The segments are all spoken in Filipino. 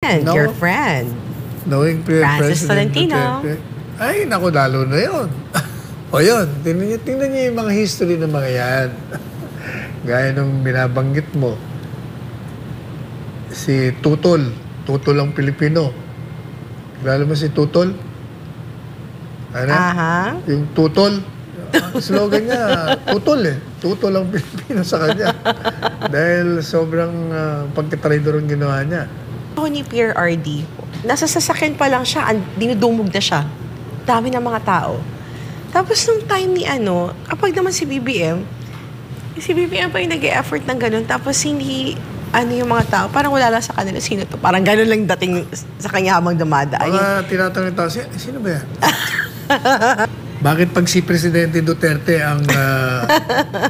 friend, No. your friend. Knowing Francis President Tolentino. Duterte. Ay, naku, lalo na yun. O yun, tingnan niyo yung mga history ng mga yan. Gaya nung binabanggit mo. Si Tutol. Tutol ang Pilipino. Kilala mo si Tutol? Ano? Aha. Yung Tutol. Ang slogan niya, Tutol eh. Tutol ang Pilipino sa kanya. Dahil sobrang pagkitraidor ang ginawa niya. Ako ni Pierre RD, nasa sasakyan pa lang siya, dinudumog na siya. Dami ng mga tao. Tapos nung time ni kapag naman si BBM pa yung nag-e-effort ng ganun, tapos hindi, yung mga tao, parang wala lang sa kanila, sino to? Parang ganun lang dating sa kanya habang dumadaan. Mga tinatanong tao, sino ba yan? Bakit pag si Presidente Duterte ang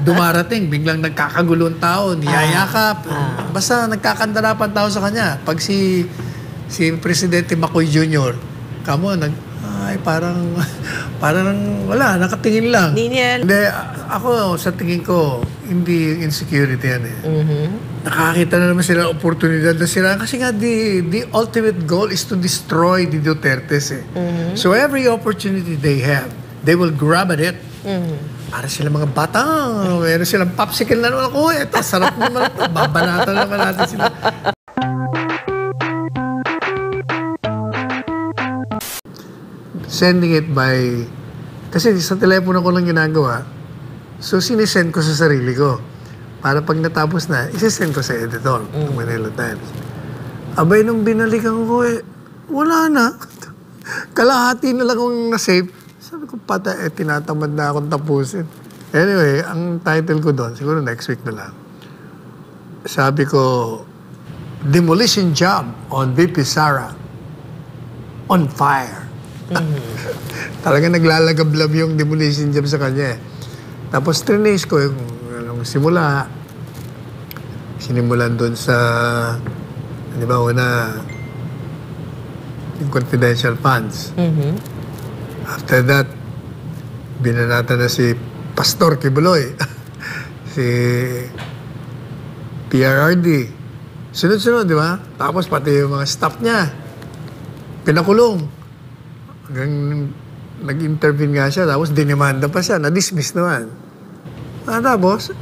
dumarating, biglang nagkakagulong tao, niyayakap, basta nagkakandarapan tao sa kanya. Pag si Presidente Macoy Jr., parang wala, nakatingin lang. Hindi, ako sa tingin ko, hindi insecurity yan eh. Nakakita na naman sila oportunidad na sila. Kasi nga, the ultimate goal is to destroy the Dutertes eh. So every opportunity they have, they will grab at it. Para sila mga bata, meron silang popsicle na naman ako. Ito, sarap naman ito. Babanatan naman natin sila. Sending it by... Kasi sa telepono ko lang ginagawa. So, sinisend ko sa sarili ko. Para pag natapos na, isisend ko sa editor ng Manila Times. Abay, nung binalikan ko wala na. Kalahati na lang akong na-save. Sabi ko, tinatamad na akong tapusin. Anyway, ang title ko doon, siguro next week na lang. Sabi ko, Demolition Job on VP Sara on fire. Talaga naglalagablab yung demolition job sa kanya eh. Tapos trinace ko yung sinimulan doon sa, di ba, yung confidential funds. After that, binanata na si Pastor Kibuloy, si PRRD. Sunod-sunod, di ba? Tapos pati yung mga staff niya, pinakulong. Hanggang nag-intervene nga siya, tapos dinimanda pa siya, na-dismiss naman. Tapos,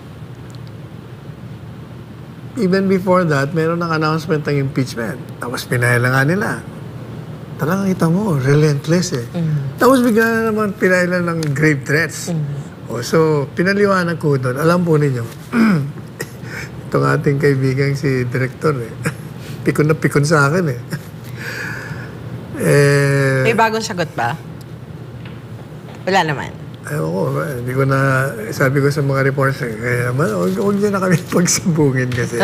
even before that, meron ng announcement ng impeachment. Tapos pinahilan nga nila. Talagang kita mo, relentless eh. Tapos bigla na naman pinahilan ng grave threats. So, pinaliwanag ko doon. Alam po ninyo, itong ating kaibigan si Director eh. Pikon na pikon sa akin eh. May bagong sagot ba? Wala naman. Ayaw ko, hindi ko na, sabi ko sa mga reporters, kaya naman, huwag niya na kami pagsabungin kasi.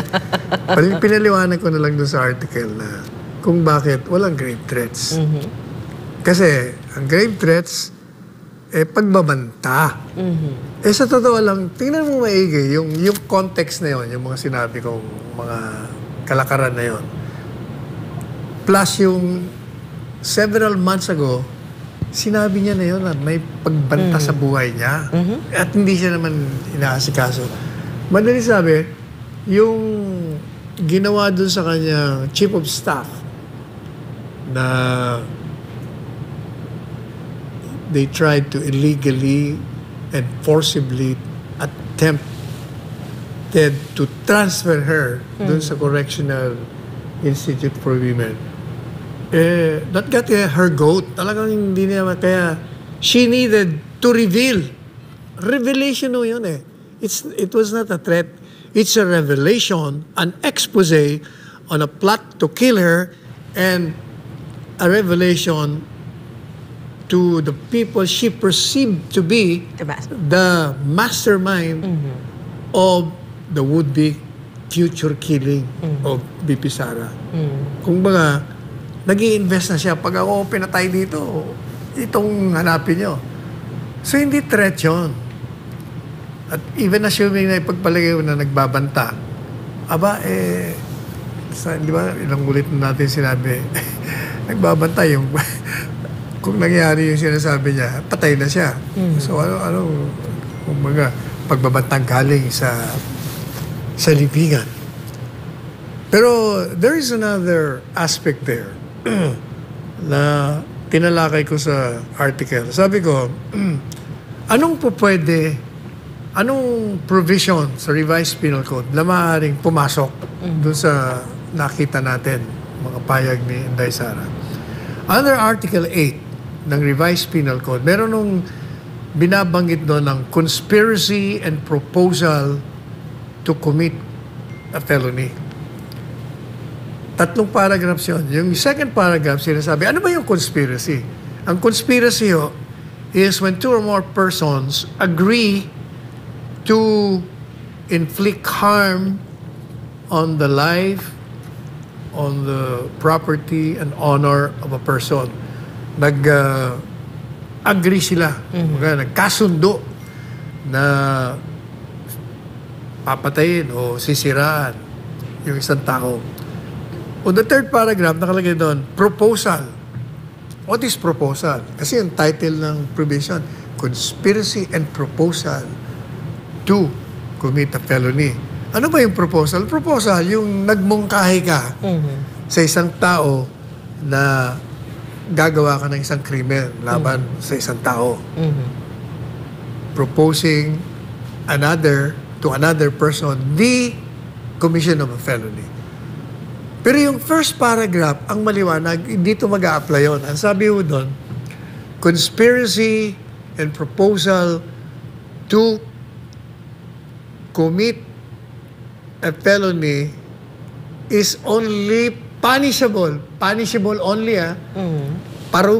Pinaliwanag ko na lang doon sa article na kung bakit walang grave threats. Kasi, ang grave threats, pagbabanta. Sa totoo lang, tingnan mo maigi, yung context na yon, yung mga sinabi kong mga kalakaran na yon. Plus yung several months ago, sinabi niya na yun at may pagbanta sa buhay niya. At hindi siya naman inaasikaso. Madali sabi, yung ginawa dun sa kanya chief of staff na they tried to illegally and forcibly attempted to transfer her dun sa Correctional Institute for Women. That got her goat. Talagang hindi niya, kaya she needed to reveal. Revelation o yun eh. It was not a threat. It's a revelation, an expose on a plot to kill her, and a revelation to the people she perceived to be the mastermind of the would-be future killing of VP Sara. Kung baga, nag-i-invest na siya. Pag ako pinatay dito, itong hanapin nyo. So, hindi threat yun. At even assuming na ipagpalagay na nagbabanta, di ba, ilang ulit na natin sinabi, nagbabanta yung, kung nangyari yung sinasabi niya, patay na siya. So, kumbaga, pagbabantang galing sa lipigan. Pero there is another aspect there na tinalakay ko sa article. Sabi ko, anong provision sa revised penal code na maaaring pumasok dun sa nakita natin, mga payag ni Inday Sara? Under Article 8 ng revised penal code, meron nung binabanggit doon ng conspiracy and proposal to commit a felony. 3 paragraphs yun. Yung second paragraph, sinasabi, ano ba yung conspiracy? Ang conspiracy is when 2 or more persons agree to inflict harm on the life, on the property and honor of a person. Agree sila. Nagkasundo na papatayin o sisiraan yung isang tao. O the third paragraph, nakalagay doon, proposal. What is proposal? Kasi yung title ng provision, conspiracy and proposal to commit a felony. Ano ba yung proposal? Proposal, yung nagmungkahi ka sa isang tao na gagawa ka ng isang krimen laban sa isang tao. Proposing to another person the commission of a felony. Pero yung first paragraph, ang maliwanag, dito mag-a-apply yun. Ang sabi mo doon, conspiracy and proposal to commit a felony is only punishable. Punishable only,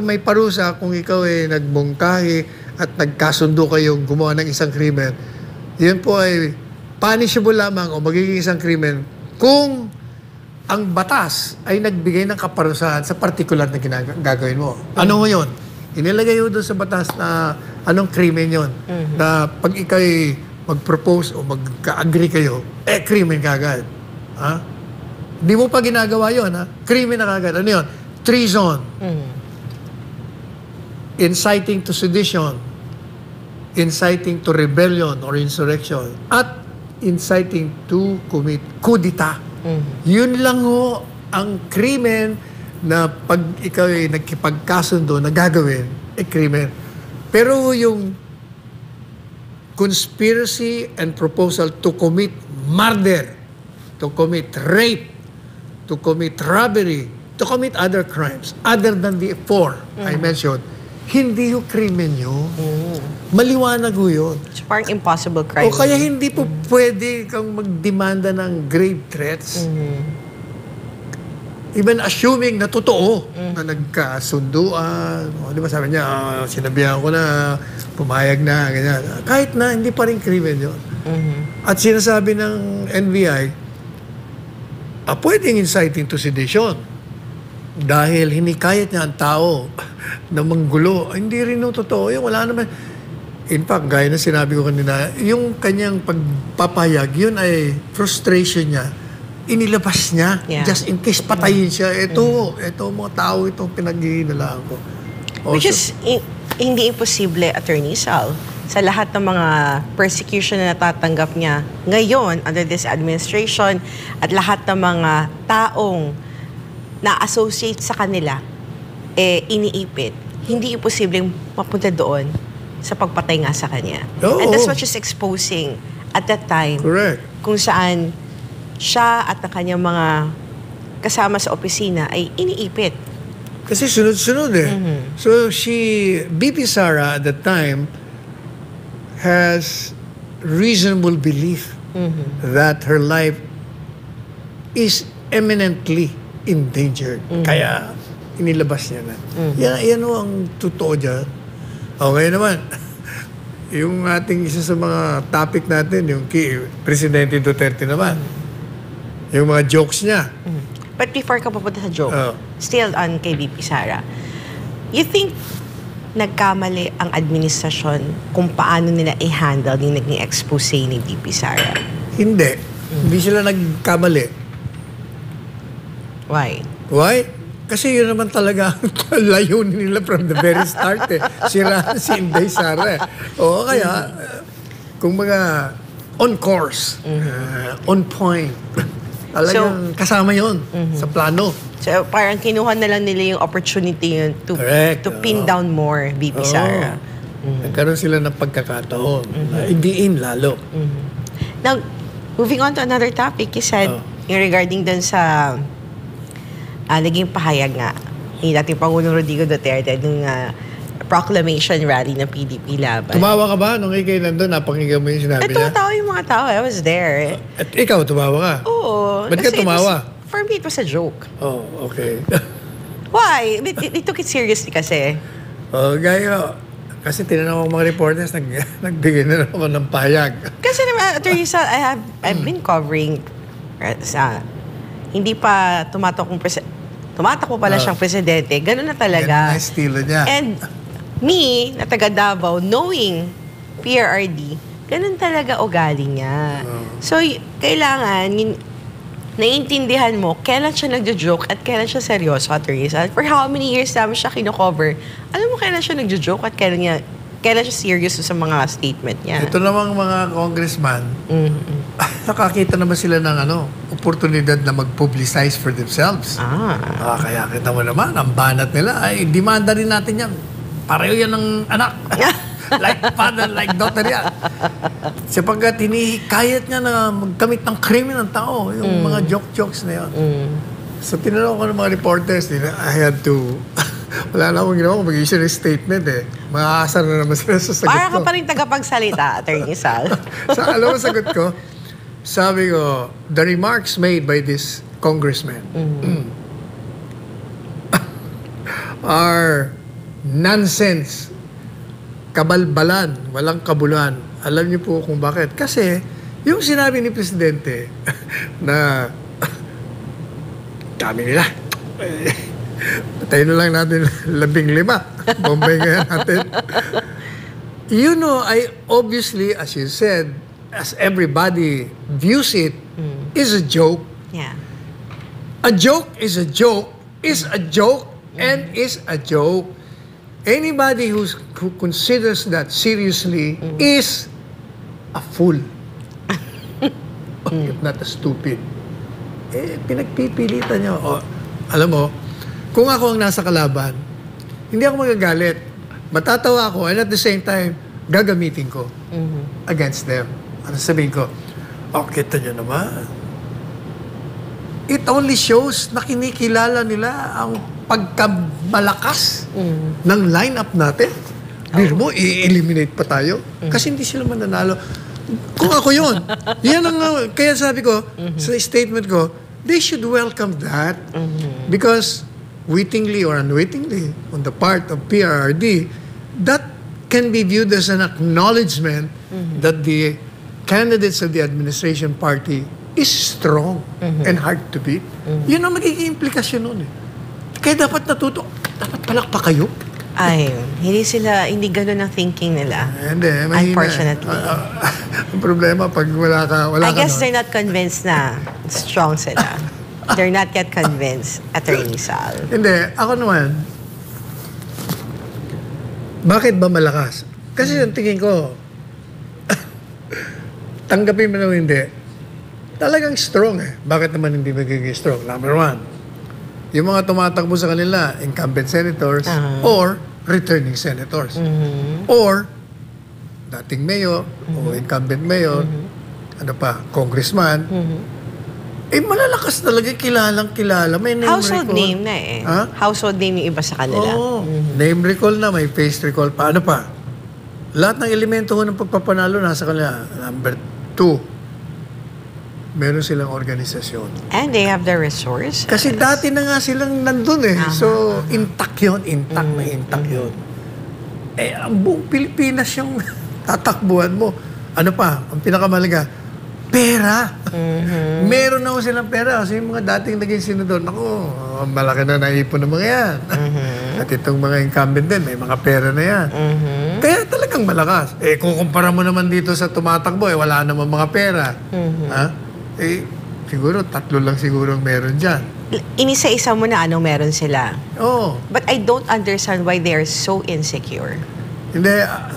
may parusa kung ikaw ay nagmungkahi at nagkasundo kayong gumawa ng isang krimen. Yun po ay punishable lamang o magiging isang krimen kung ang batas ay nagbigay ng kaparusahan sa partikular na gagawin mo. Ano mo yun? Inilagay mo doon sa batas na anong krimen yun. Na pag ikaw'y mag-propose o magka-agree kayo, krimen kagad. Ha? Di mo pa ginagawa yun, ha? Krimen na kagad. Ano yun? Treason. Inciting to sedition. Inciting to rebellion or insurrection. At inciting to commit coup d'etat. Yun lang ang krimen na pag ikaw ay nagkipagkasundo na gagawin, krimen. Pero yung conspiracy and proposal to commit murder, to commit rape, to commit robbery, to commit other crimes, other than the 4 I mentioned, hindi yung krimen yun. Maliwanag yun. So parang impossible crime. O kaya hindi po pwede kang magdemanda ng grave threats. Even assuming na totoo na nagkasunduan. O, di ba sabi niya, sinabihan ko na, pumayag na, ganyan. Kahit na, hindi pa rin krimen yun. At sinasabi ng NBI, pwedeng inciting to sedition. Dahil hinikayat niya ang tao na manggulo. Hindi rin totoo. Yung wala naman. In fact, gaya na sinabi ko kanina, yung kanyang pagpapayag, yun ay frustration niya. Inilabas niya. Just in case patayin siya. Ito mga tao, itong pinag-iinalaan ko. Which is, hindi imposible, Attorney Sal. Sa lahat ng mga persecution na natatanggap niya ngayon under this administration at lahat ng mga taong na-associate sa kanila, iniipit. Hindi imposibleng mapunta doon sa pagpatay nga sa kanya. And that's what she's exposing at that time. Correct. Kung saan siya at ang kanyang mga kasama sa opisina ay iniipit. Kasi sunod-sunod So BP Sara at that time has reasonable belief that her life is eminently endangered. Kaya inilabas niya na. Yan ang totoo dyan. Okay naman. Yung ating isa sa mga topic natin, yung Presidente Duterte naman. Yung mga jokes niya. But before ka papunta sa joke, still on kay VP Sara, you think nagkamali ang administrasyon kung paano nila i-handle yung naging expose ni VP Sara? Hindi. Hindi sila nagkamali. Why? Why? Kasi yun naman talaga ang layunin nila from the very start Siraan si Inday Sara Oo, kaya kung mga on course, on point. Talagang kasama yon sa plano. So, parang kinuha na lang nila yung opportunity yun to Correct. pin down more VP Sara. Nagkaroon sila ng pagkakataon. Idiin lalo. Now, moving on to another topic, you said, yung regarding dun sa naging pahayag nga ni dating Pangulong Rodrigo Duterte nung proclamation rally ng PDP laban. Tumawa ka ba nung ikay nandun? Napakinggan mo yung sinabi niya? Tumawa yung mga tao. I was there. At ikaw, tumawa ka? Oo. Ba't ka Kasi tumawa? for me, it was a joke. Oh, okay. Why? They took it seriously kasi. Gaya, kasi tinanong ko mga reporters, nagbigay na ako ng payag. Kasi naman, Attorney Sal, I've been covering sa hindi pa tumatakbo pala siyang presidente. Ganun na talaga. Ganun na estilo niya. And me, na taga Davao, knowing PRRD, ganun talaga ugali niya. So, kailangan, naiintindihan mo, kailan siya nagjo-joke at kailan siya seryoso, Attorney Sal. For how many years namin siya kino-cover, alam mo kailan siya nagjo-joke at kailan siya serious sa mga statement niya. Ito namang mga congressman, nakakita naman sila ng oportunidad na mag-publicize for themselves. Kaya kita mo naman, ang banat nila, ay demanda rin natin yan. Pareho yan ng anak. Like father, like daughter yan. Sapagkat hinihikayat niya na magkamit ng krimen ng tao. Yung mga joke-jokes na yan. So tinanong ko ng mga reporters, I had to... Wala na akong ginawa kung mag-issue ng statement eh. Makakasar na naman sila sa sagot ko. Para ka pa rin tagapagsalita, Attorney Sal. Alam mo sagot ko? Sabi ko, the remarks made by this congressman are nonsense, kabalbalan, walang kabuluhan. Alam niyo po kung bakit. Kasi, yung sinabi ni Presidente na dami nila. Patayin na lang natin 15. Bombay ngayon natin. You know, I obviously, as you said, as everybody views it, is a joke. Yeah. A joke is a joke, is a joke, and is a joke. Anybody who considers that seriously is a fool. If not a stupid. Pinagpipilitan niyo. Alam mo, kung ako ang nasa kalaban, hindi ako magagalit. Matatawa ako, and at the same time, gagamitin ko against them. Ano sabihin ko? Kita nyo naman. It only shows na kinikilala nila ang pagkamalakas ng lineup natin. Biro mo, i-eliminate pa tayo. Kasi hindi sila mananalo. Kung ako yun, yan ang, kaya sabi ko, sa statement ko, they should welcome that. Because wittingly or unwittingly, on the part of PRRD, that can be viewed as an acknowledgement that the candidates of the administration party is strong and hard to beat. Yun ang magiging implikasyon nun eh. Kaya dapat dapat palakpa kayo. Ay, hindi ganun ang thinking nila. Hindi, mahina. Unfortunately. Ang problema, pag wala ka I guess they're not convinced na strong sila. They're not yet convinced, Attorney Sal. Hindi, ako naman, bakit ba malakas? Kasi ang tingin ko, tanggapin mo na hindi, talagang strong eh. Bakit naman hindi magiging strong? Number one, yung mga tumatakbo sa kanila, incumbent senators or returning senators. Or dating mayor o incumbent mayor, congressman, malalakas talaga, kilala. May name Household recall. name na eh. Ha? Household name yung iba sa kanila. Oo. Name recall na, may face recall pa. Ano pa? Lahat ng elemento ng pagpapanalo nasa kanila. Number 2, meron silang organisasyon. And they have the resource. Kasi dati na nga silang nandun eh. So, intact yun. Intact yun. Ang buong Pilipinas yung tatakbuhan mo. Ano pa? Ang pinakamalaga, pera. Meron na silang pera. Kasi yung mga dating naging senador, naku, malaki na naipon ng mga yan. At itong mga incumbent din, may mga pera na yan. Kaya talagang malakas. Kung kumpara mo naman dito sa tumatakbo, wala naman mga pera. Siguro, 3 lang siguro meron dyan. Inisa-isa mo na anong meron sila. Oo. But I don't understand why they are so insecure. Hindi,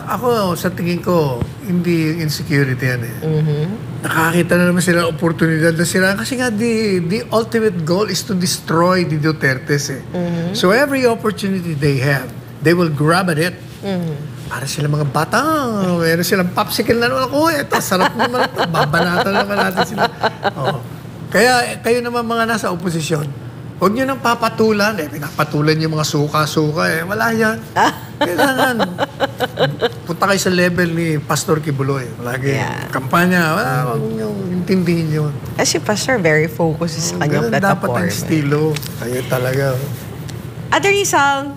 ako sa tingin ko, hindi insecurity yan eh. Nakakita na naman sila ng oportunidad na sila. Kasi nga, the ultimate goal is to destroy the Dutertes eh. So every opportunity they have, they will grab at it. Para sila mga bata, meron silang popsicle na naman ako. Ito, sarap naman ito. Babanatan naman natin sila. Oh. Kaya kayo naman mga nasa oposisyon, huwag nyo nang papatulan. Pinapatulan yung mga suka-suka eh. Wala yan. Kailangan. Punta kayo sa level ni Pastor Kibuloy. Lagi kampanya. Huwag nyo intindihin yun. Kasi Pastor, very focused sa kanyang platform. Dapat ang estilo. Kayo talaga. Attorney Sal,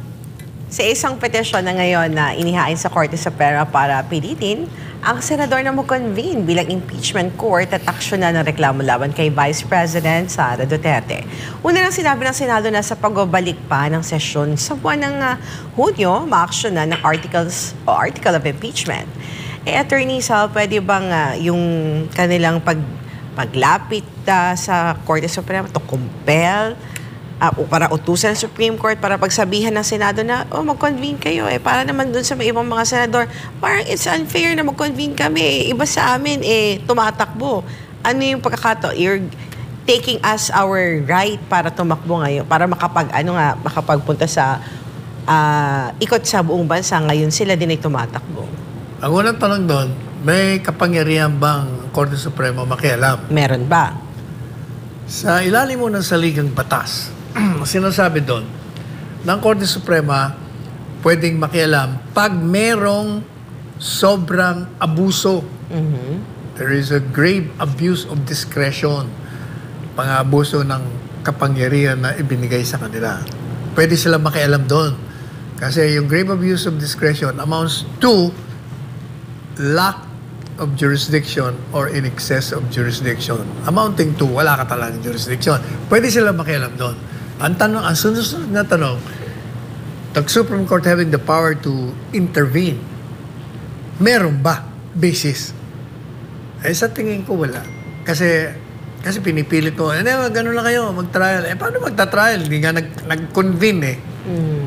sa isang petisyon na ngayon na inihain sa Korte Suprema para pilitin ang senador na mag-convene bilang impeachment court at aksyonan ng reklamo laban kay Vice President Sara Duterte. Una lang sinabi ng Senado na sa pagbabalik pa ng sesyon sa buwan ng Hunyo, ma-aksyonan ng article of impeachment. Attorney Sal, pwede bang yung kanilang paglapit sa Korte Suprema to compel o para utusan ng Supreme Court para pagsabihan ng Senado na mag-convene kayo para naman dun sa may ibang mga senador, parang it's unfair na mag-convene kami, iba sa amin tumatakbo. Ano yung pagkakato? You're taking us our right para tumakbo ngayon, para makapagpunta sa ikot sa buong bansa, ngayon sila din ay tumatakbo. Ang unang tanong doon, may kapangyarihan bang Korte Suprema makialam? Meron ba? Sa ilalim mo ng saligang batas, sinasabi doon, ng Korte Suprema pwedeng makialam pag merong sobrang abuso. There is a grave abuse of discretion, pang-abuso ng kapangyarihan na ibinigay sa kanila. Pwede sila makialam doon. Kasi yung grave abuse of discretion amounts to lack of jurisdiction or in excess of jurisdiction. Amounting to wala ka talagang jurisdiction. Pwede sila makialam doon. Ang sunod na tanong, the Supreme Court having the power to intervene, meron ba basis? Sa tingin ko wala. Kasi pinipilit ko, gano'n lang kayo, mag-trial. Paano magta-trial? Hindi nga nag-convene eh.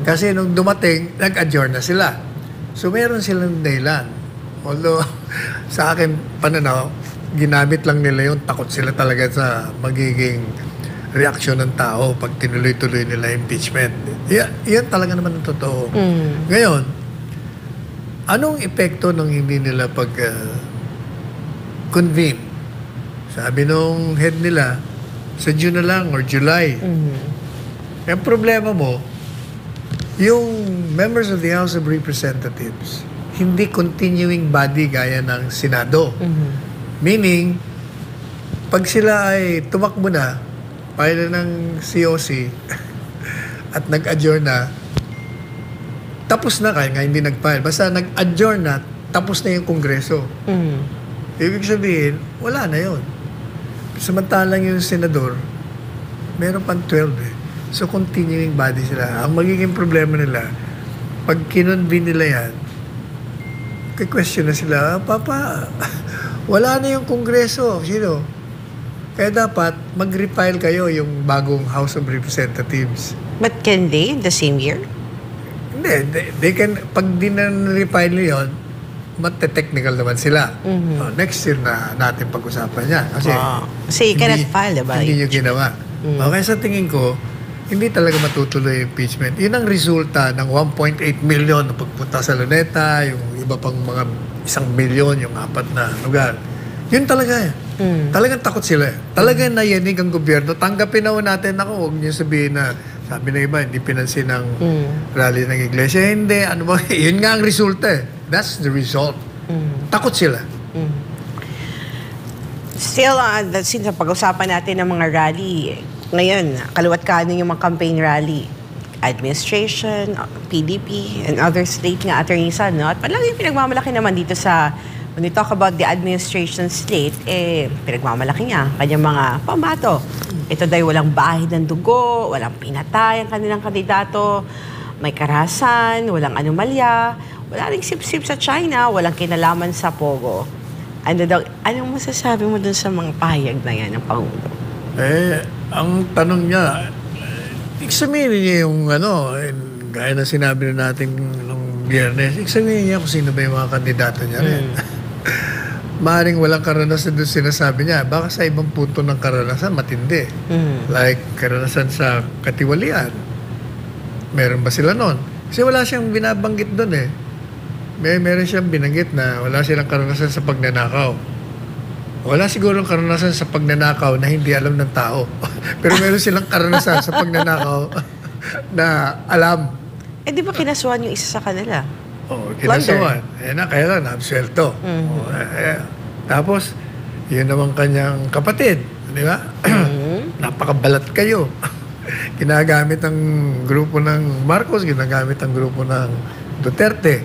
Kasi nung dumating, nag-adjourn na sila. So meron silang dahilan. Although, sa akin, pananaw, ginamit lang nila yun. Takot sila talaga sa magiging reaksyon ng tao pag tinuloy-tuloy nila impeachment. Yan talaga naman ang totoo. Ngayon, anong epekto ng hindi nila pag-convene? Sabi nung head nila, sa June na lang or July. Ang problema mo, yung members of the House of Representatives, hindi continuing body gaya ng Senado. Meaning, pag sila ay tumakbo na, file ng COC at nag-adjourn na, tapos na kaya nga hindi nag-file. Basta nag-adjourn na, tapos na yung Kongreso. Ibig sabihin, wala na yun. Samantalang yung senador, meron pang 12 eh. So, continuing body sila. Ang magiging problema nila, pag kinonvene nila yan, question na sila, Papa, wala na yung Kongreso. Sino? Kaya dapat mag-refile kayo yung bagong House of Representatives. But can they in the same year? Hindi. They can, pag di na refile yun, mate-technical naman sila. Next year na natin pag-usapan yan. Kasi you cannot file, diba? Hindi nyo ginawa. Okay, sa tingin ko, hindi talaga matutuloy yung impeachment. Yun ang resulta ng 1.8 million na pagpunta sa Luneta, yung iba pang mga 1 million, yung 4 na lugar. Yun talaga eh. Talagang takot sila eh. Talagang nayanig ang gobyerno. Tanggapin na natin ako. Huwag niyo sabihin na, sabi na iba, hindi pinansin ang rally ng iglesia. Hindi, ano ba? Yun nga ang resulta eh. That's the result. Takot sila. Still, since pag-usapan natin ng mga rally, ngayon, kaliwat kanan yung mga campaign rally. Administration, PDP, and other state nga attorneys, no? At palagi pinagmamalaki naman dito sa, when we talk about the administration slate, pinagmamalaki niya kanyang mga pambato. Ito dahil walang bahid ng dugo, walang pinatay ang kanilang kandidato, may karahasan, walang anomalya, wala ring sip-sip sa China, walang kinalaman sa Pogo. Anong masasabi mo dun sa mga pahayag na yan ng Pangulo? Ang tanong niya, examine niya yung gaya na sinabi na natin nung Biyernes. Sabihin niya kung sino ba yung mga kandidato niya rin. Maaring walang karanasan doon sinasabi niya. Baka sa ibang punto ng karanasan, matindi. Like, karanasan sa katiwalian. Meron ba sila noon? Kasi wala siyang binabanggit doon eh. Meron siyang binanggit na wala silang karanasan sa pagnanakaw. Wala sigurong karanasan sa pagnanakaw na hindi alam ng tao. Pero meron silang karanasan sa pagnanakaw na alam. Eh, di ba kinasuhan yung isa sa kanila? Oo, kinasuhan. Kaya lang, naabsuelto. Tapos, yun naman kanyang kapatid. Di ba? Napakabalat kayo. Ginagamit ang grupo ng Marcos, ginagamit ang grupo ng Duterte.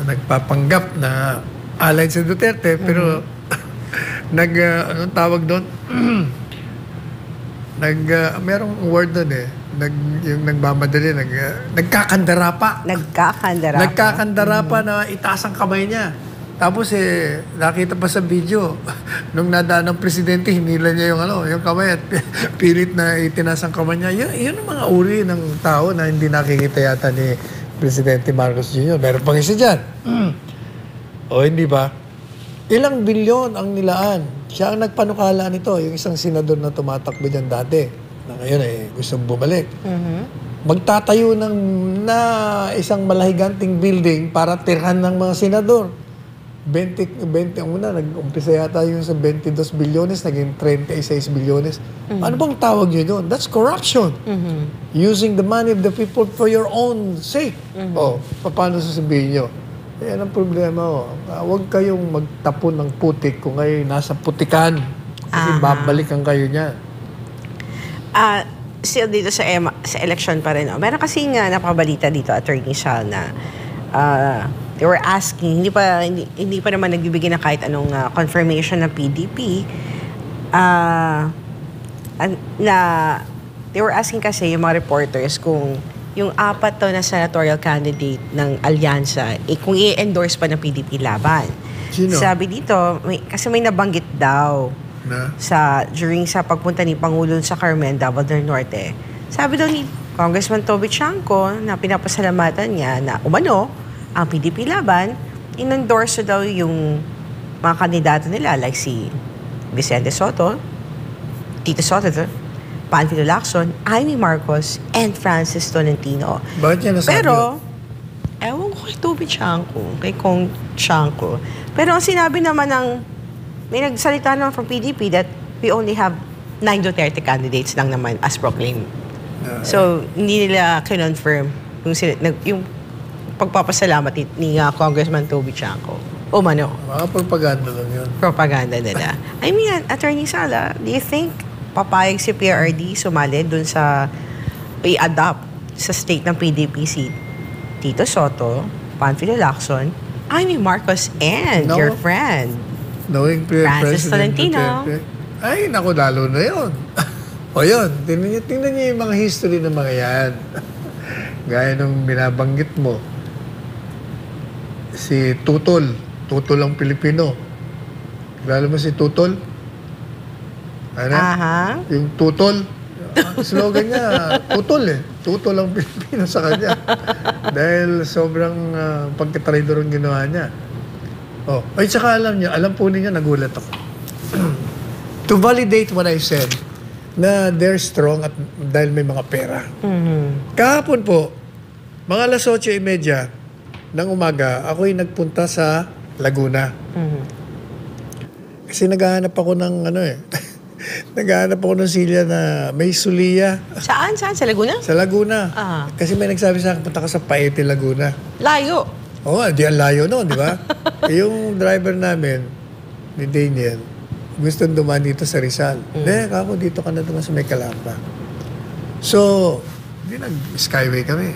Nagpapanggap na alay sa Duterte, pero anong tawag doon? Merong word doon eh. Yung nagmamadali, nagkakandara pa. Nagkakandara pa na itaas ang kamay niya. Tapos nakita pa sa video, nung nadaan ng presidente, hinila niya yung kamay at pilit na itinaas ang kamay niya. Yun ang mga uri ng tao na hindi nakikita yata ni Presidente Marcos Jr. Meron pang isa dyan. O hindi ba? Ilang bilyon ang nilaan. Siya ang nagpanukala nito, yung isang senador na tumatakbo dyan dati. Na ngayon gustong bumalik. Magtatayo na isang malahiganting building para tirhan ng mga senador. 20 ang una, nag-umpisa yata yung sa 22 bilyones, naging 36 bilyones. Ano bang tawag nyo doon? That's corruption. Using the money of the people for your own sake. Paano sasabihin nyo? Yan ang problema. Huwag kayong magtapon ng putik kung kayo nasa putikan. Kasi babalikan kayo niyan. Still dito sa election pa rin. Meron kasi nga napabalita dito, Attorney Sal, na they were asking, hindi pa naman nagbibigay ng kahit anong confirmation ng PDP, na they were asking kasi yung mga reporters kung yung 4 na senatorial candidate ng alyansa, kung i-endorse pa ng PDP laban. Sino? Sabi dito, kasi may nabanggit daw Na? during sa pagpunta ni Pangulo sa Carmen, Davao del Norte. Sabi daw ni Congressman Toby Chanco na pinapasalamatan niya na umano ang PDP laban, in-endorse daw yung mga kandidato nila like si Vicente Soto, Tito Soto, Panfilo Lacson, Amy Marcos, and Francis Tolentino. Bakit niya nasabi? Pero, ewan ko kay Toby Chanco, kay Kong Chanco. Pero ang sinabi naman may nagsalita naman from PDP that we only have 9 Duterte candidates lang naman as proclaimed. So, hindi nila confirm yung pagpapasalamat ni Congressman Toby Chanco. Umano. Mga propaganda lang yun. Propaganda nila. I mean, Attorney Sala, do you think papayag si PRRD sumali dun sa i-adopt sa state ng PDP si Tito Soto, Panfilo Lacson, Amy Marcos, and your friend, Knowing Francis President Tolentino. Duterte. Ay, naku, lalo na yun. O yun, tingnan niyo yung mga history ng mga yan. Gaya nung binabanggit mo, si Tutol ang Pilipino. Kilala mo si Tutol? Ano? Yung Tutol. Ang slogan niya, Tutol Tutol ang Pilipino sa kanya. Dahil sobrang pagkatraidor ang ginawa niya. Ay, tsaka alam po ninyo, nagulat ako. To validate what I said, na they're strong at dahil may mga pera. Kahapon po, mga 8:30 ng umaga, ako'y nagpunta sa Laguna. Kasi naghahanap ako ng naghahanap ako ng silya na may suliya. Saan? Sa Laguna? Sa Laguna. Kasi may nagsabi sa akin, punta ka sa Paete, Laguna. Layo. Oo, di ang layo noon, di ba? Yung driver namin, ni Daniel, gusto dumaan dito sa Rizal. Kako, dito ka na dumaan sa may Calamba. So, nag-skyway kami.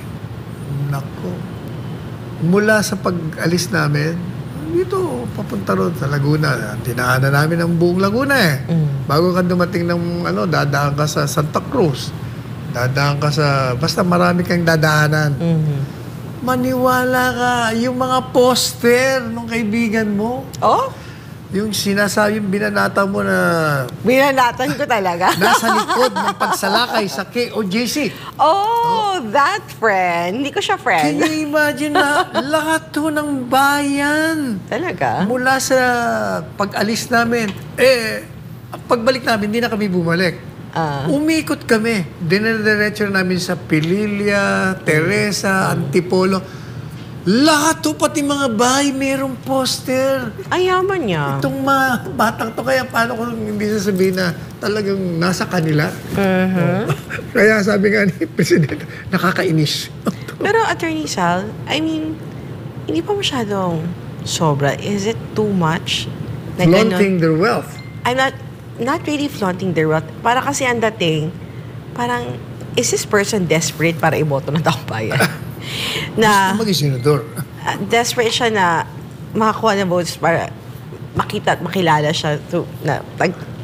Naku. Mula sa pag-alis namin, dito, papunta ron sa Laguna. Tinaanan namin ang buong Laguna Bago ka dumating ng, dadaan ka sa Santa Cruz. Dadaan ka sa, basta marami kang dadaanan. Maniwala ka, yung mga poster ng kaibigan mo. Yung sinasabing binanata mo na Binanatan ko talaga. nasa likod ng pagsalakay sa KOJC. Oh, that friend. Hindi ko siya Can friend. you imagine na lahat to ng bayan Talaga? mula sa pag-alis namin, pagbalik namin, hindi na kami bumalik. Umikot kami. Dinadiretso namin sa Pililla, Teresa, Antipolo. Lahat to, pati mga bahay, mayroong poster. Ay, yaman niya. Itong mga batang to, kaya paano kung hindi sasabihin na talagang nasa kanila? Kaya sabi nga ni Presidente, nakakainis. Pero Attorney Sal, I mean, hindi pa masyadong sobra. Is it too much? Na ganun? Flaunting their wealth. I'm not really flaunting their wealth. Para kasi ang dating, parang, is this person desperate para iboto ng taong bayan? Na Gusto maging senador. desperate siya na makakuha ng votes para makita at makilala siya to, na,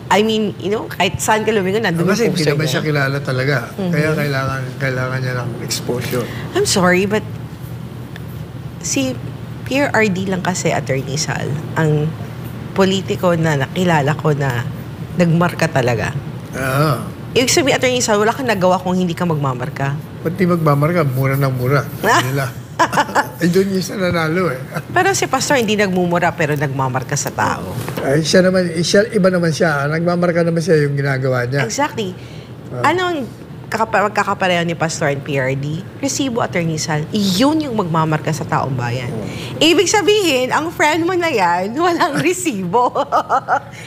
I mean, you know, kahit saan ka lumingon, nandun Kasi yung hindi poster naman niya. siya kilala talaga. Kaya kailangan niya ng exposure. I'm sorry, but si Pierre RD lang kasi, Attorney Sal, ang politiko na nakilala ko na nagmarka talaga. Ibig sabihin, Attorney Sal, wala kang nagawa kung hindi ka magmamarka. Pati magmamarka, mura ng mura. Nila. Ay, doon yung isa nanalo eh. Pero si Pastor hindi nagmumura pero nagmamarka sa tao. Ay, iba naman siya. Nagmamarka naman siya yung ginagawa niya. Exactly. Anong magkakapareho ni Pastor and PRD? Resibo, Attorney Sal. Yun yung magmamarka sa taong bayan. Ibig sabihin, ang friend mo na yan, walang resibo.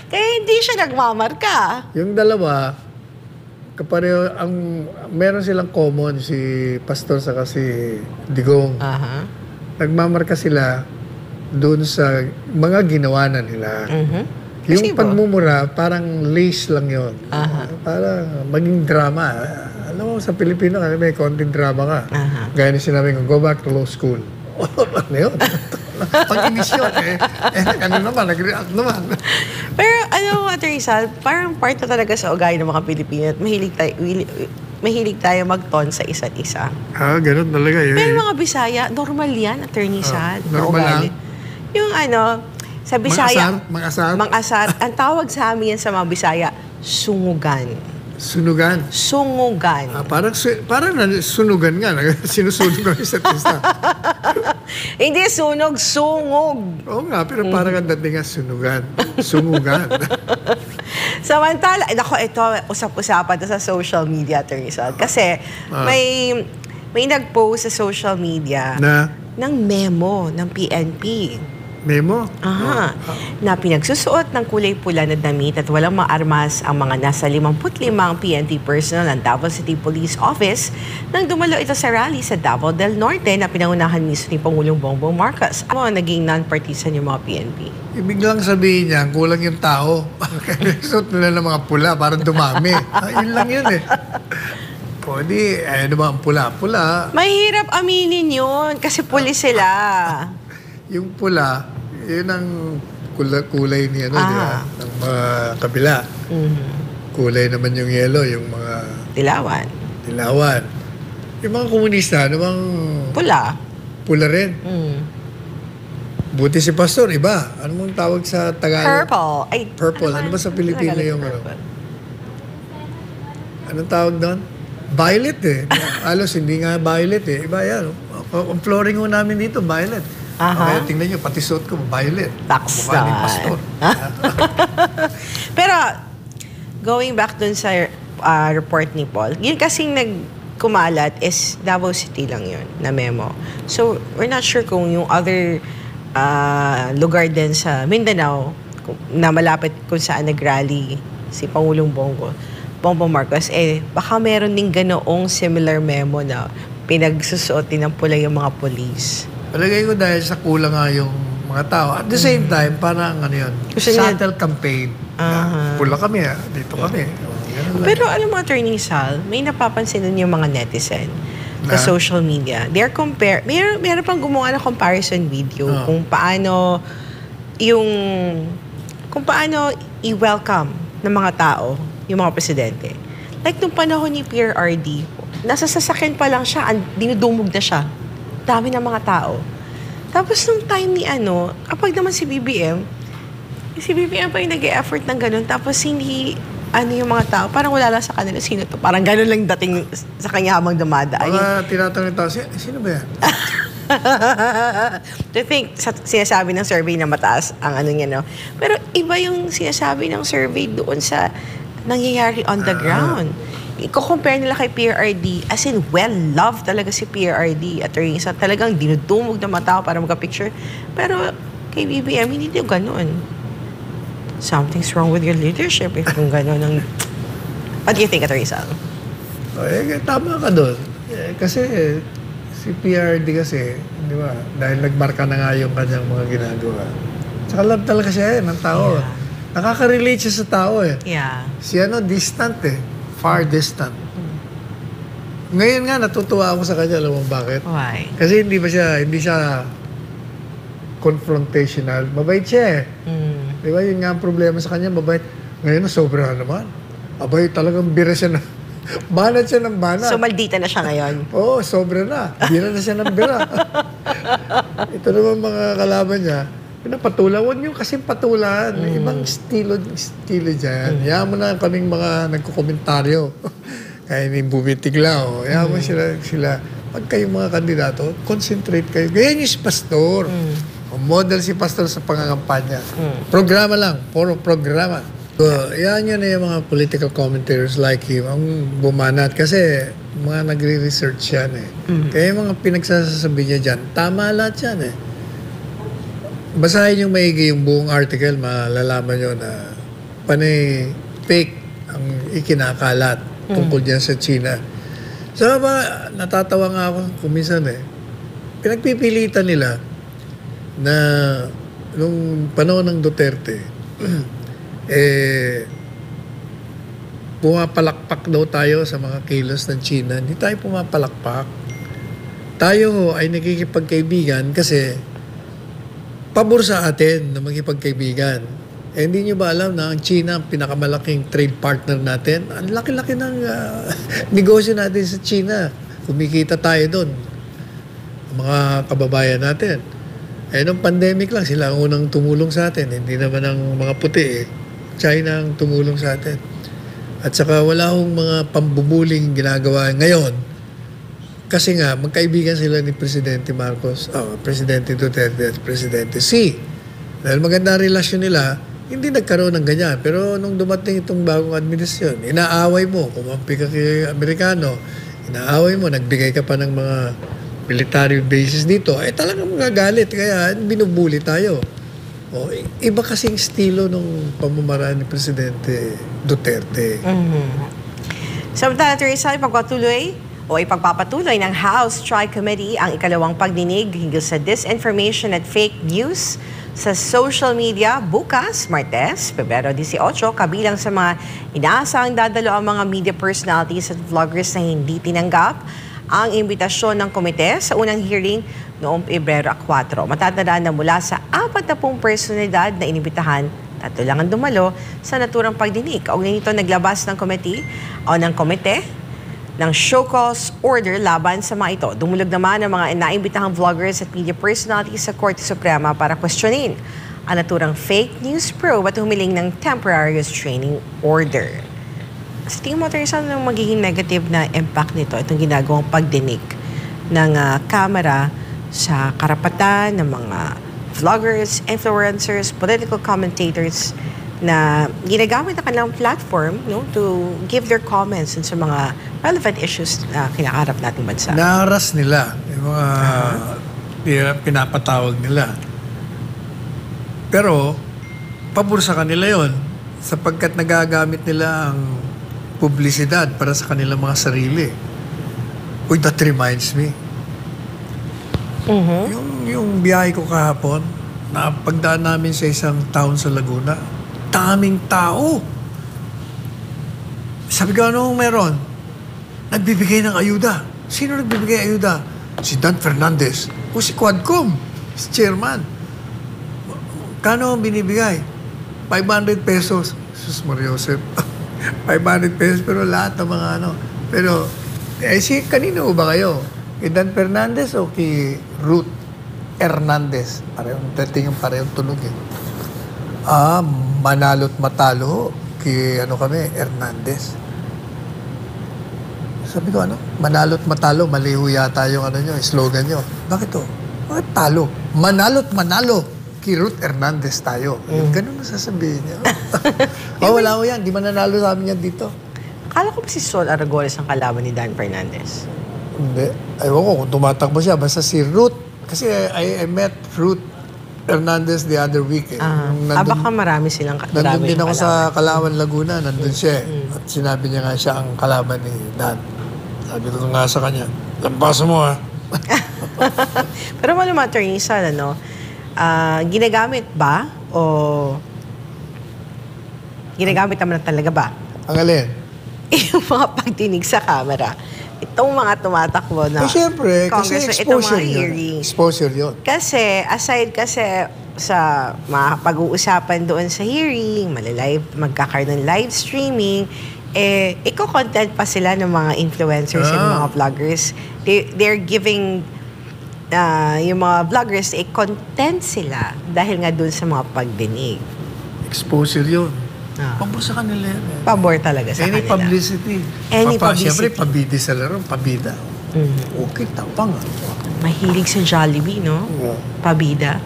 Kaya hindi siya nagmamarka. Yung dalawa, kapareho, meron silang common, si Pastor saka si Digong. Nagmamarka sila doon sa mga ginawa na nila. Yung Resibo. pagmumura, parang lace lang yun. Parang maging drama. Alam mo, sa Pilipino, may konting drama ka. Gaya na sinabi ko, go back to law school. Ano yun? Pag-inis yun nag-react naman. Pero ano, Attorney Sal, parang part na talaga sa ugali ng mga Pilipino at mahilig tayo mag-ton sa isa't isa. Ganun talaga yun. Pero mga Bisaya, normal yan, Attorney Sal. Normal lang. Yung sa Bisaya, Mang-asar? Mang-asar. Ang tawag sa amin yan sa mga Bisaya, sungugan. Sunugan. Sungugan. Parang sunugan nga. Sinusunog ang isa't isa. Hindi sunog, sungog. Oo nga, pero parang ang dating nga sunugan. Sungugan. Samantala, ito, usap-usapan to sa social media, Attorney Sal. Kasi may nag-post sa social media ng memo ng PNP. Memo? Na pinagsusuot ng kulay pula na damit at walang maarmas ang mga nasa 55 PNP personnel ng Davao City Police Office nang dumalo ito sa rally sa Davao del Norte na pinangunahan mismo ni Pangulong Bongbong Marcos. Ano naging non-partisan yung mga PNP? Ibig lang sabihin niya, kulang yung tao. Kaya suot nila ng mga pula, parang dumami. Yun lang yun eh. Pwede, ano ba ang pula-pula? Mahirap aminin yun kasi pulis sila. Yung pula, yun ang kulay niya, di ba? Ng mga kabila. Kulay naman yung yellow, yung mga Dilawan. Yung mga komunista, ano bang Pula. pula rin? Buti si Pastor, iba. Ano mong tawag sa Tagalog? Purple. Purple. Ano ba sa Pilipino yung purple? Anong tawag doon? Violet eh. Alos, hindi nga violet eh. Iba yan. Ang flooring ho namin dito, violet. Kaya tingnan nyo, pati suot ko, violet. Mukha ni Pastor. Pero, going back dun sa report ni Paul, yun kasing nagkumalat is Davao City lang yun, na memo. So, we're not sure kung yung other lugar din sa Mindanao, na malapit kung saan nag-rally si Pangulong Bongbong Marcos, baka meron din ganoong similar memo na pinagsusuotin ng pula yung mga police. Palagay ko dahil sa kulang nga yung mga tao. At the same time, parang ano yun, subtle campaign. Pula kami dito kami. Pero alam mo, Attorney Sal, may napapansin nun yung mga netizen sa social media. Meron pang gumawa ng comparison video kung paano i-welcome ng mga tao yung mga presidente. Like nung panahon ni Pierre RD, nasa sasakyan pa lang siya, dinudumog na siya. Dami ng mga tao. Tapos nung time ni kapag naman si BBM, Si BBM pa yung nag-e-effort ng ganun. Tapos hindi, yung mga tao, parang wala lang sa kanila, sino to? Parang ganun lang dating sa kanya habang dumadaan. Mga tinatanong tao, sino ba yan? To think, sinasabi ng survey na mataas ang niya, no? Pero iba yung sinasabi ng survey doon sa nangyayari on the ground. Iko-compare nila kay PRRD, as in, well-loved talaga si PRRD. Attorney, talagang dinudumog ng mga tao para magka-picture. Pero kay BBM, hindi daw ganun. Something's wrong with your leadership if kung gano'n ang... What do you think, Atty. Sal? Tama ka doon. Kasi si PRD kasi, di ba, dahil nagmarka na nga yung kanyang mga ginagawa. Tsaka love talaga siya ng tao. Yeah. Nakaka-relate siya sa tao Yeah. Si distant far distant. Ngayon nga, natutuwa ako sa kanya. Alam mo bakit? Why? Kasi hindi siya confrontational. Mabait siya Di ba, yun nga ang problema sa kanya, mabait. Ngayon, sobra naman. Abay, talagang bira siya na. Banat siya ng banat. So, maldita na siya ngayon? Oo, sobra na. Bira na siya ng bira. Ito naman mga kalaban niya, pinapatulan. Huwag niyo kasing patulan. Ibang estilo dyan. Hayaan mo na kaming mga nagkukomentaryo. Kaya ni bumitigla. Hayaan mo sila. Pag kayong mga kandidato, concentrate kayo. Ganyan yung si Pastor. Model si Pastor sa pangangampanya. Programa lang. Puro programa. So, yan yun yung mga political commentators like him ang bumanat. Kasi mga nagre-research yan Kaya yung mga pinagsasabi niya dyan, tama lahat yan Basahin yung maigi yung buong article, malalaman nyo na panay fake ang ikinakalat tungkol dyan sa China. So, natatawa nga ako kuminsan pinagpipilitan nila na nung panahon ng Duterte, pumapalakpak daw tayo sa mga kilos ng China. Hindi tayo pumapalakpak. Tayo ay nakikipagkaibigan kasi pabor sa atin na magkipagkaibigan. Hindi nyo ba alam na ang China ang pinakamalaking trade partner natin? Ang laki-laki ng negosyo natin sa China. Kumikita tayo doon. Mga kababayan natin. Nung pandemic lang, sila ang unang tumulong sa atin. Hindi naman ang mga puti China ang tumulong sa atin. At saka wala akong mga pambubuling ginagawa ngayon. Kasi nga, magkaibigan sila ni Presidente Marcos, Presidente Duterte at Presidente Xi. Dahil maganda ang relasyon nila, hindi nagkaroon ng ganyan. Pero nung dumating itong bagong administrasyon, inaaway mo, kumampi ka kay Amerikano, inaaway mo, nagbigay ka pa ng mga military bases dito, talagang magagalit. Kaya binubuli tayo. Iba kasing estilo ng pamamaraan ni Presidente Duterte. Samantala, Teresa, ipagpapatuloy ng House Tri-Committee ang ikalawang pagdinig hinggil sa disinformation at fake news sa social media bukas, Martes, Pebrero 18, kabilang sa mga inaasahang dadalo ang mga media personalities at vloggers na hindi tinanggap ang imbitasyon ng komite sa unang hearing noong Pebrero 4. Matatandaan na mula sa 40 personalidad na inibitahan, 3 lang ang dumalo sa naturang pagdinig. Kaugnay nito, naglabas ng komite ng show cause order laban sa mga ito. Dumulog naman ang mga naimbitahang vloggers at media personalities sa Korte Suprema para questionin ang naturang fake news probe at humiling ng temporary restraining order. Sa tingin mo, Teresa, anong magiging negative na impact nito, itong ginagawang pagdinig ng Kamara sa karapatan ng mga vloggers, influencers, political commentators na ginagamit ang kanilang platform to give their comments sa mga relevant issues na kinakaharap nating bansa? Naharas nila yung mga pinapatawag nila. Pero, pabor sa kanila yon sapagkat nagagamit nila ang publisidad para sa kanilang mga sarili. Uy, that reminds me. Yung biyahe ko kahapon, na pagdaan namin sa isang town sa Laguna, daming tao. Sabi ko, anong meron? Nagbibigay ng ayuda. Sino nagbibigay ayuda? Si Dan Fernandez. O si Quadcom, si chairman. Kano ang binibigay? 500 pesos. Sus Maria Josep. 500 pesos, pero lahat ng mga Pero, kanino ba kayo? Kay Dan Fernandez o kay Ruth Hernandez? Parehong tunog Manalo't matalo kay Hernandez. Sabi ko, manalo't matalo, mali ho yata yung slogan nyo. Bakit to? Bakit talo? Manalo't manalo kay Ruth Hernandez tayo. Ganun na sasabihin niya. Wala ko yan. Di mananalo sa amin yan dito. Akala ko ba si Sol Aragones ang kalaban ni Dan Fernandez? Hindi. Ewan ko kung tumatakbo siya. Basta si Ruth. Kasi I met Ruth Hernandez the other week. Baka marami silang nandun din ako sa Kalawan, Laguna. Nandun siya. At sinabi niya nga siya ang kalaban ni Dan. Sabi ko nga sa kanya, lampasan mo ha. Pero wala mga attorney Sal, ginagamit ba o ginagamit naman talaga ba? Ang alin? Yung mga pagdinig sa camera. Itong mga tumatakbo na siyempre, kasi exposure yun. Exposure yun. Kasi, aside sa mga pag-uusapan doon sa hearing, magkakaroon ng live streaming, iko-content pa sila ng mga influencers and mga vloggers. They're giving yung mga vloggers, content sila dahil nga doon sa mga pagdinig. Exposure yun. Pabor sa kanila yan. Pabor talaga sa Any kanila. Publicity. Any publicity. Siyempre, pabida sa laro, pabida. Okay, tapang. Mahilig sa Jollibee, no? Pabida.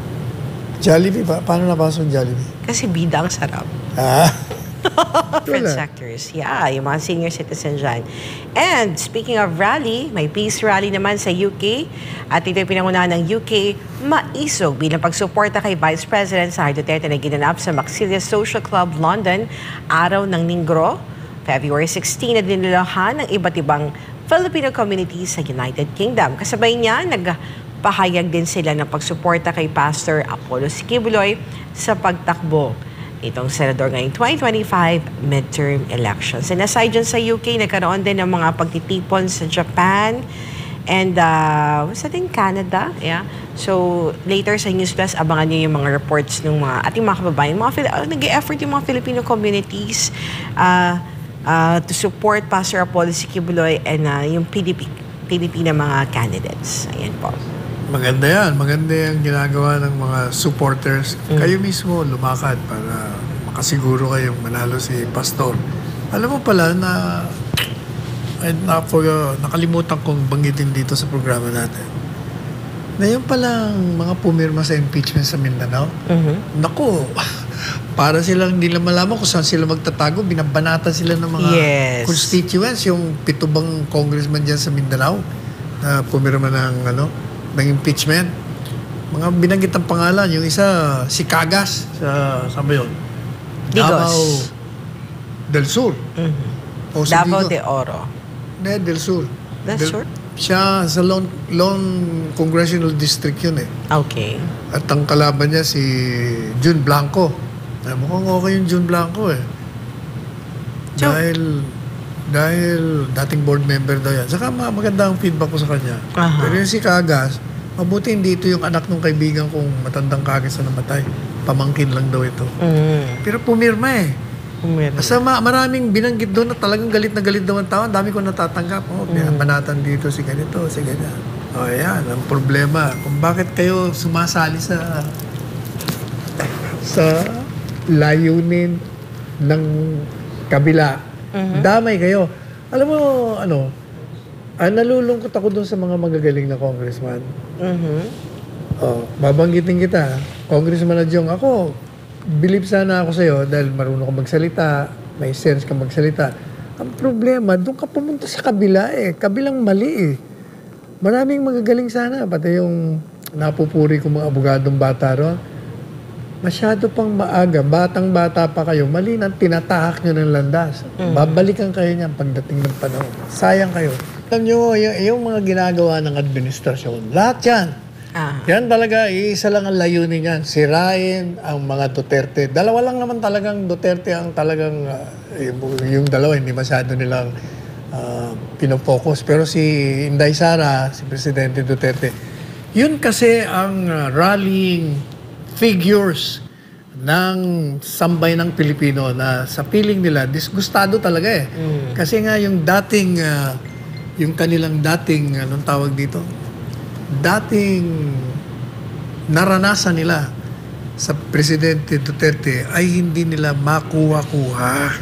Jollibee ba? Paano napasok Jollibee? Kasi bida ang sarap. Different sectors. Yeah, yung mga senior citizen dyan. And speaking of rally, may peace rally naman sa UK. At ito yung pinangunahan ng UK, maisog bilang pagsuporta kay Vice President Sara Duterte na ginanap sa Maxilia Social Club, London, araw ng Linggo, February 16, na dinulahan ng iba't ibang Filipino community sa United Kingdom. Kasabay niya, nagpahayag din sila ng pagsuporta kay Pastor Apollo Siquibuloy sa pagtakbo itong senador ngayong 2025 midterm elections. And aside dyan sa UK, nagkaroon din ng mga pagtitipon sa Japan and sa din Canada. Yeah. So, later sa News Plus, abangan niyo yung mga reports ng mga ating mga kababayan. Nag-e-effort yung mga Filipino communities to support Pastor Apollo Siquibuloy and yung PDP na mga candidates. Ayan po. Maganda yan. Maganda yung ginagawa ng mga supporters. Kayo mismo lumakad para makasiguro kayong manalo si Pastor. Alam mo pala na nakalimutan kong banggitin dito sa programa natin. Na yung palang mga pumirma sa impeachment sa Mindanao. Naku, para silang hindi lang malaman kung saan sila magtatago, binabanatan sila ng mga constituents. Yung 7 bang congressman dyan sa Mindanao na pumirma ng impeachment. Mga binanggit ang pangalan. Yung isa, si Cagas. Saan ba yun? Davao del Sur. O Davao de Oro. Hindi, del Sur. Del Sur? Siya sa Lone Congressional District yun eh. Okay. At ang kalaban niya si June Blanco. Mukhang okay yung June Blanco eh. Dahil dating board member daw yan. Saka maganda ang feedback ko sa kanya. Pero yung si Cagas, mabuti hindi ito yung anak ng kaibigan kong matandang Cagas na namatay. Pamangkin lang daw ito. Pero pumirma eh. Basta maraming binanggit doon na talagang galit na galit daw ang tao. Ang dami ko natatanggap. Pinabanatan dito si ganito, si ganyan. Ayan, ang problema. Kung bakit kayo sumasali sa layunin ng kabila. Damay kayo. Alam mo, nalulungkot ako dun sa mga magagaling na congressman. Babanggitin kita. Congressman Adjong, ako, believe sana ako sa'yo dahil marunong ka magsalita, may sense ka magsalita. Ang problema, doon ka pumunta sa kabila eh. Kabilang mali eh. Maraming magagaling sana. Pati yung napupuri kong mga abogadong bata ron. Masyado pang maaga, batang-bata pa kayo, mali nang tinatahak nyo ng landas. Babalikan kayo niyan pagdating ng panahon. Sayang kayo. Alam nyo, yung mga ginagawa ng administrasyon, lahat yan. Yan talaga, iisa lang ang layunin yan. Sirain ang mga Duterte. Dalawa lang naman talagang Duterte ang talagang, yung dalawa, hindi masyado nilang pinopokus. Pero si Inday Sara, si Presidente Duterte, yun kasi ang rallying figures ng sambay ng Pilipino na sa piling nila, disgustado talaga eh. Kasi nga yung dating, yung kanilang dating, anong tawag dito? Dating naranasan nila sa Presidente Duterte ay hindi nila makuha-kuha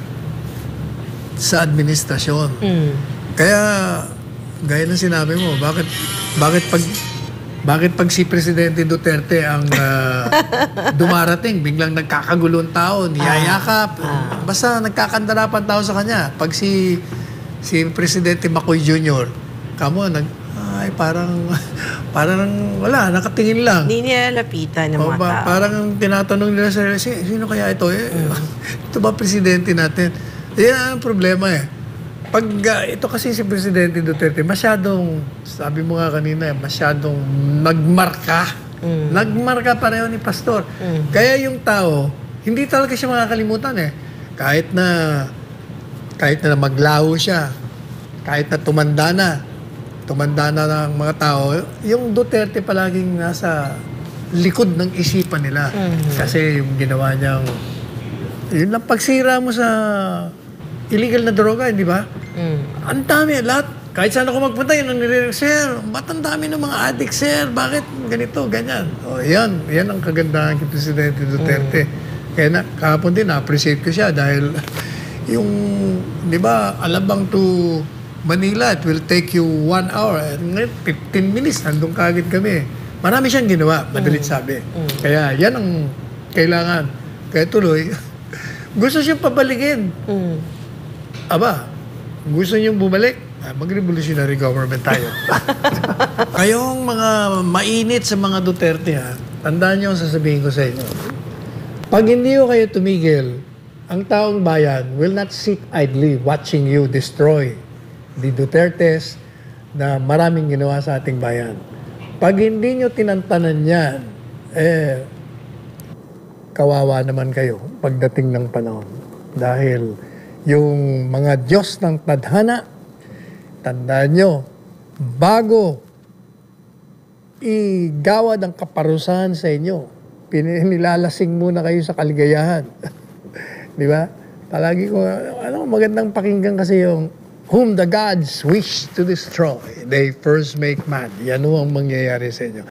sa administrasyon. Kaya, gaya ng sinabi mo, bakit pag si Presidente Duterte ang dumarating, biglang nagkakagulong tao, niyayakap, basta nagkakandarapan tao sa kanya. Pag si Presidente Macoy Jr., parang wala, nakatingin lang. Hindi niya lapitan ng mga tao. Parang tinatanong nila sa sino kaya ito? Ito ba presidente natin? Yan ang problema eh. Pag ito kasi si Presidente Duterte, masyadong, sabi mo nga kanina, masyadong nagmarka. Nagmarka pareho ni Pastor. Kaya yung tao, hindi talaga siya makakalimutan eh. Kahit na maglaho siya, kahit na tumanda na ng mga tao, yung Duterte palaging nasa likod ng isipan nila. Kasi yung ginawa niyang, yun lang pagsira mo sa illegal na droga, di ba? Ang dami, lahat. Kahit saan ako magpunta, yun ang nire-, sir, ba't ang dami ng mga addict, sir? Bakit ganito, ganyan? Yan ang kagandahan kay Presidente Duterte. Kaya kahapon din, na-appreciate ko siya dahil yung, di ba, Alabang to Manila, it will take you 1 hour. Ngayon, 15 minutes, nandun kagad kami. Marami siyang ginawa, madalit sabi. Kaya yan ang kailangan. Kaya tuloy, gusto siyang pabalikin. Aba, gusto niyong bumalik? Mag-revolutionary government tayo. Kayong mga mainit sa mga Duterte, tandaan niyo ang sasabihin ko sa inyo. Pag hindi kayo tumigil, ang taong bayan will not sit idly watching you destroy the Dutertes na maraming ginawa sa ating bayan. Pag hindi nyo tinantanan yan, kawawa naman kayo pagdating ng panahon. Dahil yung mga Diyos ng tadhana, tandaan nyo, bago igawad ang kaparusahan sa inyo, nilalasing muna kayo sa kaligayahan. Di ba? Palagi ko, magandang pakinggan kasi yung whom the gods wish to destroy, they first make mad. Yan ang mangyayari sa inyo.